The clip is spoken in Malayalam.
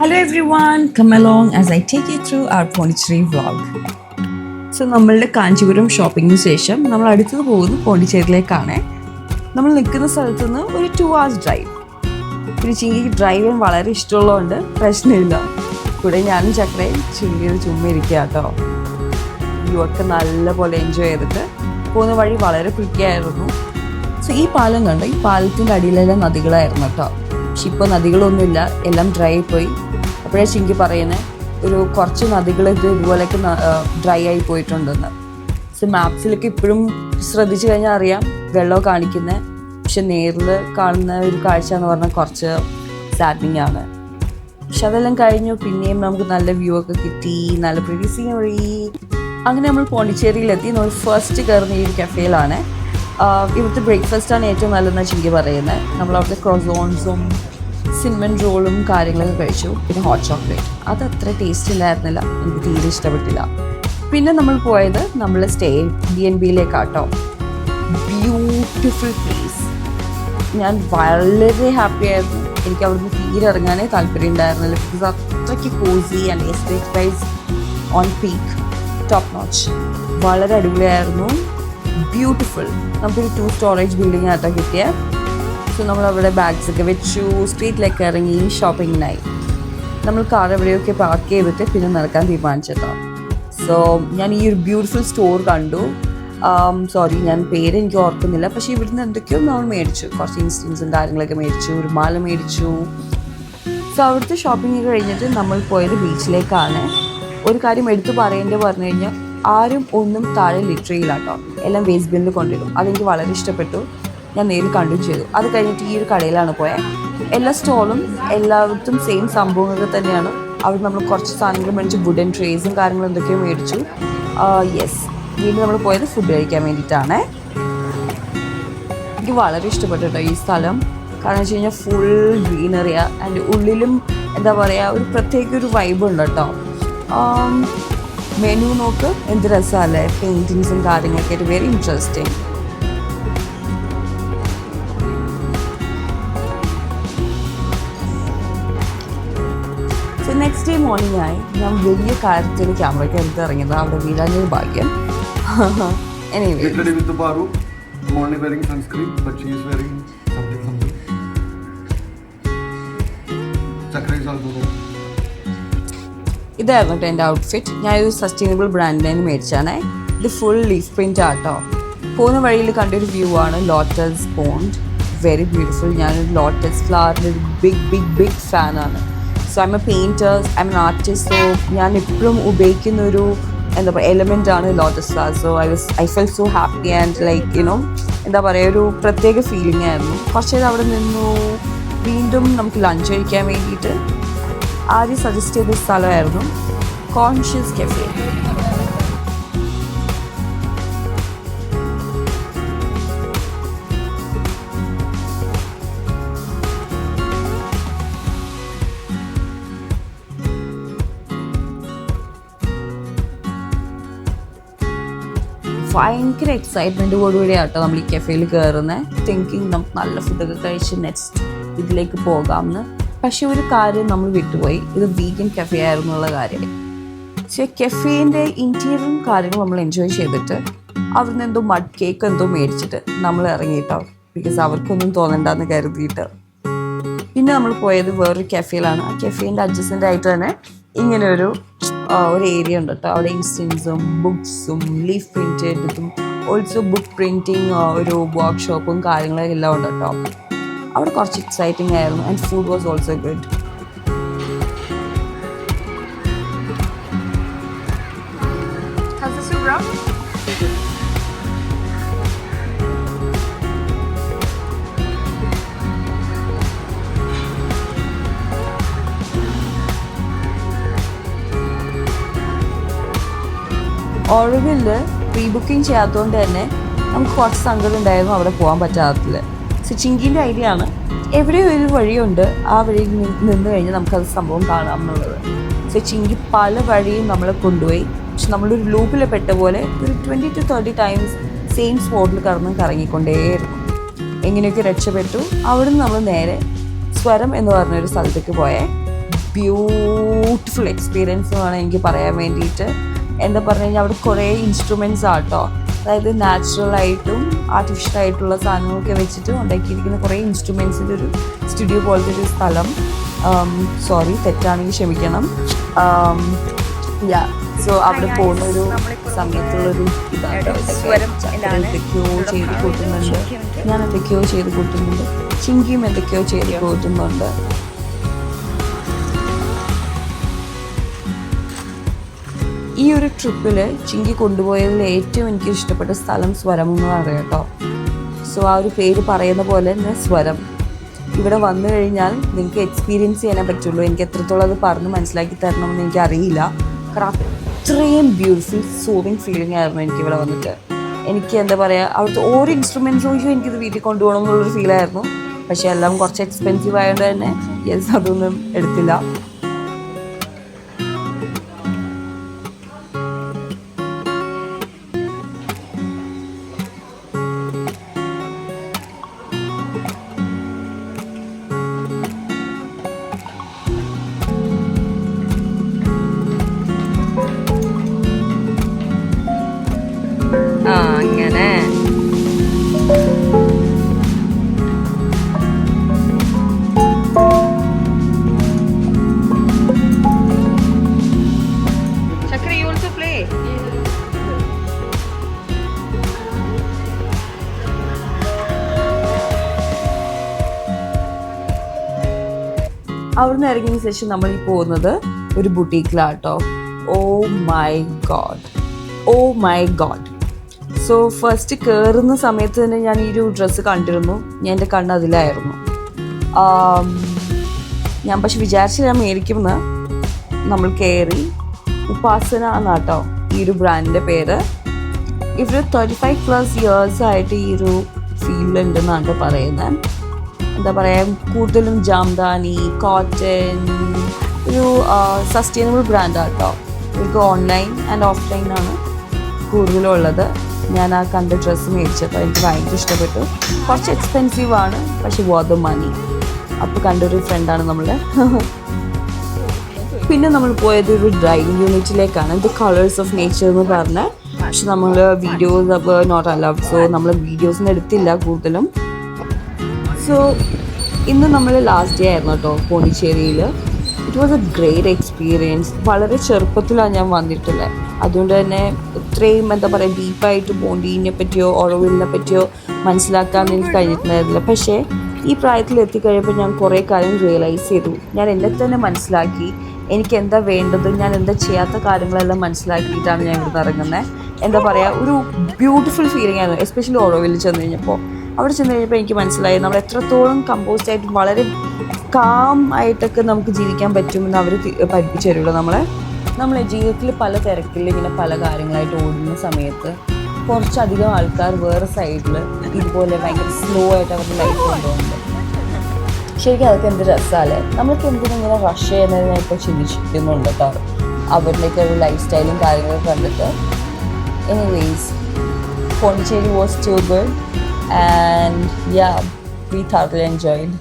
Hello everyone, come along as I take you through our Pondicherry vlog. So നമ്മളുടെ കാഞ്ചീപുരം ഷോപ്പിങ്ങിന് ശേഷം നമ്മൾ അടുത്തത് പോകുന്നത് പോണ്ടിച്ചേരിയിലേക്കാണ്. നമ്മൾ നിൽക്കുന്ന സ്ഥലത്ത് നിന്ന് ഒരു 2 hours ഡ്രൈവ്. പിന്നെ ചിങ്കിക്ക് ഡ്രൈവ് ചെയ്യാൻ വളരെ ഇഷ്ടമുള്ളതുകൊണ്ട് പ്രശ്നമില്ല. കൂടെ ഞാനും ചക്രയും ചിങ്കിയിൽ ചുമ്മാ ഇരിക്കുക കേട്ടോ. വ്യൂ ഒക്കെ നല്ലപോലെ എൻജോയ് ചെയ്തിട്ട് പോകുന്ന വഴി വളരെ പ്രിറ്റിയായിരുന്നു. സോ ഈ പാലം കണ്ടോ, ഈ പാലത്തിൻ്റെ അടിയിലെല്ലാം നദികളായിരുന്നു കേട്ടോ. പക്ഷെ ഇപ്പോൾ നദികളൊന്നുമില്ല, എല്ലാം ഡ്രൈ പോയി. അപ്പോഴേ ചിങ്കി പറയുന്നത് ഒരു കുറച്ച് നദികൾ ഇതുപോലെയൊക്കെ ഡ്രൈ ആയി പോയിട്ടുണ്ടെന്ന്. സോ മാപ്സിലൊക്കെ ഇപ്പോഴും ശ്രദ്ധിച്ചു കഴിഞ്ഞാൽ അറിയാം വെള്ളം കാണിക്കുന്നത്. പക്ഷെ നേരിൽ കാണുന്ന ഒരു കാഴ്ച എന്ന് പറഞ്ഞാൽ കുറച്ച് സാഡ്നിങ് ആണ്. പക്ഷെ അതെല്ലാം കഴിഞ്ഞു. പിന്നെയും നമുക്ക് നല്ല വ്യൂ ഒക്കെ കിട്ടി, നല്ല പ്രിറ്റി സീനറി. അങ്ങനെ നമ്മൾ പോണ്ടിച്ചേരിയിലെത്തി. നമ്മൾ ഫസ്റ്റ് കയറുന്ന ഈ ഒരു കഫേയിലാണ്. ഇവിടുത്തെ ബ്രേക്ക്ഫാസ്റ്റാണ് ഏറ്റവും നല്ലതെന്ന് ചിങ്കി പറയുന്നത്. നമ്മളവിടുത്തെ ക്രോസോൺസും സിനമൺ റോളും കാര്യങ്ങളൊക്കെ കഴിച്ചു. പിന്നെ ഹോട്ട് ചോക്ലേറ്റ്, അത് അത്ര ടേസ്റ്റ് ഇല്ലായിരുന്നില്ല, എനിക്ക് തീരെ ഇഷ്ടപ്പെട്ടില്ല. പിന്നെ നമ്മൾ പോയത് നമ്മൾ സ്റ്റേ BNBയിലേക്കാട്ടോ. Beautiful place. ഞാൻ വളരെ ഹാപ്പി ആയിരുന്നു. എനിക്ക് അവിടുന്ന് തീരെ ഇറങ്ങാനേ താല്പര്യം ഉണ്ടായിരുന്നില്ല. ബിക്കോസ് അത്രയ്ക്ക് cozy and estate price on peak, top notch. വളരെ അടിപൊളിയായിരുന്നു, ബ്യൂട്ടിഫുൾ. നമുക്കൊരു 2 സ്റ്റോറേജ് ബിൽഡിംഗ് ആട്ടോ കിട്ടിയ. സോ നമ്മളവിടെ ബാഗ്സൊക്കെ വെച്ചു, സ്ട്രീറ്റിലേക്ക് ഇറങ്ങി ഷോപ്പിങ്ങിനായി. നമ്മൾ കാർ എവിടെയൊക്കെ പാർക്ക് ചെയ്തിട്ട് പിന്നെ നടക്കാൻ തീരുമാനിച്ചിട്ടോ. സോ ഞാൻ ഈ ഒരു ബ്യൂട്ടിഫുൾ സ്റ്റോർ കണ്ടു. സോറി, ഞാൻ പേര് എനിക്ക് ഓർക്കുന്നില്ല. പക്ഷേ ഇവിടുന്ന് എന്തൊക്കെയോ നമ്മൾ മേടിച്ചു. കുറച്ച് ഇൻസ്റ്റൻസും കാര്യങ്ങളൊക്കെ മേടിച്ചു, ഒരു മാല മേടിച്ചു. സോ അവിടുത്തെ ഷോപ്പിംഗ് കഴിഞ്ഞിട്ട് നമ്മൾ പോയത് ബീച്ചിലേക്കാണ്. ഒരു കാര്യം എടുത്തു പറയേണ്ടത് പറഞ്ഞു കഴിഞ്ഞാൽ ആരും ഒന്നും താഴെ ലിറ്ററിയില്ല കേട്ടോ. എല്ലാം വേസ്റ്റ് ബിന്നിൽ കൊണ്ടിടും. അതെനിക്ക് വളരെ ഇഷ്ടപ്പെട്ടു. ഞാൻ നേരിൽ കണ്ടും ചെയ്തു. അത് കഴിഞ്ഞിട്ട് ഈ ഒരു കടയിലാണ് പോയത്. എല്ലാ സ്റ്റോളും എല്ലായിടത്തും സെയിം സംഭവങ്ങളൊക്കെ തന്നെയാണ്. അവിടെ നമ്മൾ കുറച്ച് സാധനങ്ങൾ മേടിച്ചു, വുഡൻ ട്രേസും കാര്യങ്ങളും എന്തൊക്കെയോ മേടിച്ചു. യെസ്, വീണ്ടും നമ്മൾ പോയത് ഫുഡ് കഴിക്കാൻ വേണ്ടിയിട്ടാണ്. എനിക്ക് വളരെ ഇഷ്ടപ്പെട്ടു കേട്ടോ ഈ സ്ഥലം. കാരണം വെച്ച് കഴിഞ്ഞാൽ ഫുൾ ഗ്രീനറിയ ആൻഡ് ഉള്ളിലും എന്താ പറയുക, ഒരു പ്രത്യേക ഒരു വൈബ് ഉണ്ട് കേട്ടോ. മെനു നോക്ക്, എന്ത് രസമല്ലേ, പെയിൻറ്റിങ്സും കാര്യങ്ങളൊക്കെ ആയിട്ട്. Very interesting. So next day morning ആയി. ഞാൻ വലിയ കാര്യത്തിൽ ക്യാമറയ്ക്ക് എടുത്ത് ഇറങ്ങിയത്. അവിടെ വീരാഞ്ഞൊരു ഭാഗ്യം. എനിവേ ഇതായിരുന്നു കേട്ടോ എൻ്റെ ഔട്ട്ഫിറ്റ്. ഞാനൊരു സസ്റ്റൈനബിൾ ബ്രാൻഡിൽ നിന്ന് മേടിച്ചാണ്. ഇത് ഫുൾ ലീഫ് പ്രിൻ്റ് ആട്ടോ. പോകുന്ന വഴിയിൽ കണ്ടൊരു വ്യൂ ആണ് ലോട്ടസ് പോണ്ട്. Very beautiful. ഞാനൊരു ലോട്ടസ് ഫ്ലവറിൻ്റെ ഒരു ബിഗ് ഫാനാണ്. So I'm a painter, I'm an artist. So ഞാൻ എപ്പോഴും ഉപയോഗിക്കുന്ന ഒരു എന്താ പറയുക എലമെൻ്റ് ആണ് lotus flower. So I felt so happy and like you know എന്താ പറയുക, ഒരു പ്രത്യേക ഫീലിംഗ് ആയിരുന്നു. കുറച്ച് നേരം അവിടെ നിന്നു. വീണ്ടും നമുക്ക് ലഞ്ച് കഴിക്കാൻ വേണ്ടിയിട്ട് ആദ്യം സജസ്റ്റ് ചെയ്ത സ്ഥലമായിരുന്നു കോൺഷ്യസ് കഫേ. ഭയങ്കര എക്സൈറ്റ്മെൻറ്റോടുകൂടി ആട്ടോ നമ്മൾ ഈ കഫേയിൽ കയറുന്നത്. തിങ്കിങ് നമുക്ക് നല്ല ഫുഡൊക്കെ കഴിച്ച് നെക്സ്റ്റ് ഇതിലേക്ക് പോകാമെന്ന്. പക്ഷെ ഒരു കാര്യം നമ്മൾ വിട്ടുപോയി, ഇത് വീഗൻ കഫേ ആയിരുന്നുള്ള കാര്യം. പക്ഷേ കഫേൻ്റെ ഇൻറ്റീരിയറും കാര്യങ്ങളും നമ്മൾ എൻജോയ് ചെയ്തിട്ട് അവിടുന്ന് എന്തോ മഡ് കേക്ക് എന്തോ മേടിച്ചിട്ട് നമ്മൾ ഇറങ്ങിയിട്ടോ. ബിക്കോസ് അവർക്കൊന്നും തോന്നണ്ടെന്ന് കരുതിയിട്ട്. പിന്നെ നമ്മൾ പോയത് വേറൊരു കഫേയിലാണ്. ആ കഫേൻ്റെ അഡ്ജസ്റ്റൻ്റ് ആയിട്ട് തന്നെ ഇങ്ങനെ ഒരു ഏരിയ ഉണ്ട് കേട്ടോ. അവിടെ ഇൻസ്റ്റൻസും ബുക്സും ലീഫ് പ്രിൻറ്റഡും ഓൾസോ ബുക്ക് പ്രിൻറ്റിങ് ഒരു വർക്ക്ഷോപ്പും കാര്യങ്ങളും എല്ലാം ഉണ്ട് കേട്ടോ. അവിടെ കുറച്ച് എക്സൈറ്റിംഗ് ആയിരുന്നു. And food was also good. Auroville pre booking ചെയ്യാത്തതുകൊണ്ട് തന്നെ നമുക്ക് കുറച്ച് സങ്കടം ഉണ്ടായിരുന്നു അവിടെ പോകാൻ പറ്റാത്തതിൽ. സോ ചിങ്കിൻ്റെ ഐഡിയ ആണ്, എവിടെയോ ഒരു വഴിയുണ്ട്, ആ വഴിയിൽ നിന്ന് കഴിഞ്ഞാൽ നമുക്കത് സംഭവം കാണാം എന്നുള്ളത്. സോ ചിങ്കി പല വഴിയും നമ്മളെ കൊണ്ടുപോയി. പക്ഷെ നമ്മളൊരു ലൂപ്പിൽ പെട്ട പോലെ ഒരു 20 to 30 ടൈംസ് സെയിം സ്പോട്ടിൽ കറങ്ങിക്കൊണ്ടേയിരുന്നു. എങ്ങനെയൊക്കെ രക്ഷപ്പെട്ടു. അവിടുന്ന് നമ്മൾ നേരെ സ്വരം എന്ന് പറഞ്ഞൊരു സ്ഥലത്തേക്ക് പോയേ. ബ്യൂട്ടിഫുൾ എക്സ്പീരിയൻസ് എന്നാണ് എനിക്ക് പറയാൻ വേണ്ടിയിട്ട്. എന്താ പറഞ്ഞു കഴിഞ്ഞാൽ അവിടെ കുറേ ഇൻസ്ട്രുമെൻറ്റ്സ് ആട്ടോ, അതായത് നാച്ചുറലായിട്ടും ആർട്ടിഫിഷ്യലായിട്ടുള്ള സാധനങ്ങളൊക്കെ വെച്ചിട്ട് ഉണ്ടാക്കിയിരിക്കുന്ന കുറേ ഇൻസ്ട്രുമെൻസിൻ്റെ ഒരു സ്റ്റുഡിയോ പോലത്തെ ഒരു സ്ഥലം. സോറി തെറ്റാണെങ്കിൽ ക്ഷമിക്കണം. സോ അവിടെ പോകുന്ന ഒരു സമയത്തുള്ളൊരു ഇതാട്ടോ, എന്തൊക്കെയോ ചെയ്ത് കൂട്ടുന്നുണ്ട്, ഞാൻ എന്തൊക്കെയോ ചെയ്ത് കൂട്ടുന്നുണ്ട്, ചിങ്കിയും എന്തൊക്കെയോ ചെയ്ത് കൂട്ടുന്നുണ്ട്. ഈ ഒരു ട്രിപ്പിൽ ചിങ്കി കൊണ്ടുപോയതിൽ ഏറ്റവും എനിക്ക് ഇഷ്ടപ്പെട്ട സ്ഥലം സ്വരം എന്ന് പറയാം കേട്ടോ. സോ ആ ഒരു പേര് പറയുന്ന പോലെ തന്നെ സ്വരം. ഇവിടെ വന്നു കഴിഞ്ഞാൽ നിങ്ങൾക്ക് എക്സ്പീരിയൻസ് ചെയ്യാനേ പറ്റുള്ളൂ. എനിക്ക് എത്രത്തോളം അത് പറഞ്ഞ് മനസ്സിലാക്കി തരണമെന്ന് എനിക്കറിയില്ല. കാരണം അത്രയും ബ്യൂട്ടിഫുൾ സൂവിങ് ഫീലിംഗ് ആയിരുന്നു എനിക്കിവിടെ വന്നിട്ട്. എനിക്ക് എന്താ പറയുക, അവിടുത്തെ ഓരോ ഇൻസ്ട്രുമെൻറ്റ്സും എനിക്കിത് വീട്ടിൽ കൊണ്ടുപോകണം എന്നുള്ളൊരു ഫീലായിരുന്നു. പക്ഷേ എല്ലാം കുറച്ച് എക്സ്പെൻസീവ് ആയതുകൊണ്ട് തന്നെ അതൊന്നും എടുത്തില്ല. അങ്ങനെ Chakra, you also play? അവിടുന്ന് ഇറങ്ങിയ ശേഷം നമ്മൾ ഈ പോകുന്നത് ഒരു ബുട്ടീക്കിലാട്ടോ. Oh my god. So first കയറുന്ന സമയത്ത് തന്നെ ഞാൻ ഈ ഒരു ഡ്രസ്സ് കണ്ടിരുന്നു. എൻ്റെ കണ്ണ് അതിലായിരുന്നു. ഞാൻ പക്ഷെ വിചാരിച്ചില്ല ഞാൻ മേടിക്കുമെന്ന്. നമ്മൾ കയറി. ഉപാസന എന്നാട്ടോ ഈ ഒരു ബ്രാൻഡിൻ്റെ പേര്. ഇവർ 35+ ഇയേഴ്സ് ആയിട്ട് ഈ ഒരു ഫീൽഡിലുണ്ടെന്നാണ് പറയുന്നത്. എന്താ പറയുക, കൂടുതലും ജാംദാനി, കോട്ടൺ, ഒരു സസ്റ്റൈനബിൾ ബ്രാൻഡാട്ടോ. ഇവർക്ക് ഓൺലൈൻ ആൻഡ് ഓഫ്ലൈനാണ് കൂടുതലുള്ളത്. ഞാൻ ആ കണ്ട ഡ്രസ്സ് മേടിച്ചപ്പോൾ എനിക്ക് ഭയങ്കര ഇഷ്ടപ്പെട്ടു. കുറച്ച് എക്സ്പെൻസീവാണ്, പക്ഷെ വർത്ത് മണി. അപ്പോൾ കണ്ടൊരു ഫ്രണ്ടാണ് നമ്മളുടെ. പിന്നെ നമ്മൾ പോയത് ഒരു ഡ്രൈവിംഗ് യൂണിറ്റിലേക്കാണ്. ഇത് കളേഴ്സ് ഓഫ് നേച്ചർ എന്ന് പറഞ്ഞ്. പക്ഷെ നമ്മൾ വീഡിയോസ് നോട്ട് അലൗഡ്. സോ നമ്മൾ വീഡിയോസൊന്നും എടുത്തില്ല കൂടുതലും. സോ ഇന്ന് നമ്മൾ ലാസ്റ്റ് ഡേ ആയിരുന്നു കേട്ടോ പോണ്ടിച്ചേരിയിൽ. It was a great experience. വളരെ ചെറുപ്പത്തിലാണ് ഞാൻ വന്നിട്ടുള്ളത്. അതുകൊണ്ട് തന്നെ ഇത്രയും എന്താ പറയുക ഡീപ്പായിട്ട് പോണ്ടീനെ പറ്റിയോ ഓറോവിലിനെ പറ്റിയോ മനസ്സിലാക്കാൻ എനിക്ക് കഴിഞ്ഞിട്ടുണ്ടായിരുന്നില്ല. പക്ഷേ ഈ പ്രായത്തിൽ എത്തിക്കഴിഞ്ഞപ്പോൾ ഞാൻ കുറേ കാര്യം റിയലൈസ് ചെയ്തു. ഞാൻ എന്നെ തന്നെ മനസ്സിലാക്കി. എനിക്ക് എന്താ വേണ്ടത്, ഞാൻ എന്താ ചെയ്യാത്ത കാര്യങ്ങളെല്ലാം മനസ്സിലാക്കിയിട്ടാണ് ഞാൻ ഇവിടുന്ന് ഇറങ്ങുന്നത്. എന്താ പറയുക, ഒരു ബ്യൂട്ടിഫുൾ ഫീലിംഗ് ആയിരുന്നു. എസ്പെഷ്യലി ഓറോവിലിൽ ചെന്ന് കഴിഞ്ഞപ്പോൾ. അവിടെ ചെന്ന് കഴിഞ്ഞപ്പോൾ എനിക്ക് മനസ്സിലായി നമ്മൾ എത്രത്തോളം കമ്പോസ്റ്റ് ആയിട്ട് വളരെ കാം ആയിട്ടൊക്കെ നമുക്ക് ജീവിക്കാൻ പറ്റുമെന്ന് അവർ പഠിപ്പിച്ചു തരുമല്ലോ നമ്മളെ ജീവിതത്തിൽ പല തിരക്കിൽ ഇങ്ങനെ പല കാര്യങ്ങളായിട്ട് ഓടുന്ന സമയത്ത് കുറച്ചധികം ആൾക്കാർ വേറെ സൈഡിൽ ഇതുപോലെ ഭയങ്കര സ്ലോ ആയിട്ട് അവരുടെ ലൈഫ് കൊണ്ടുപോകുന്നുണ്ട്. ശരിക്കും അതൊക്കെ എന്ത് രസമല്ലേ. നമ്മൾക്ക് എന്തിനും ഇങ്ങനെ റഷ് ചെയ്യുന്നത് ഞാൻ ഇപ്പോൾ ചിന്തിച്ചിരിക്കുന്നുണ്ട് കേട്ടോ, അവരുടെയൊക്കെ ഒരു ലൈഫ് സ്റ്റൈലും കാര്യങ്ങളൊക്കെ കണ്ടിട്ട്. Anyways, Pondicherry was too good and yeah, we thoroughly enjoyed.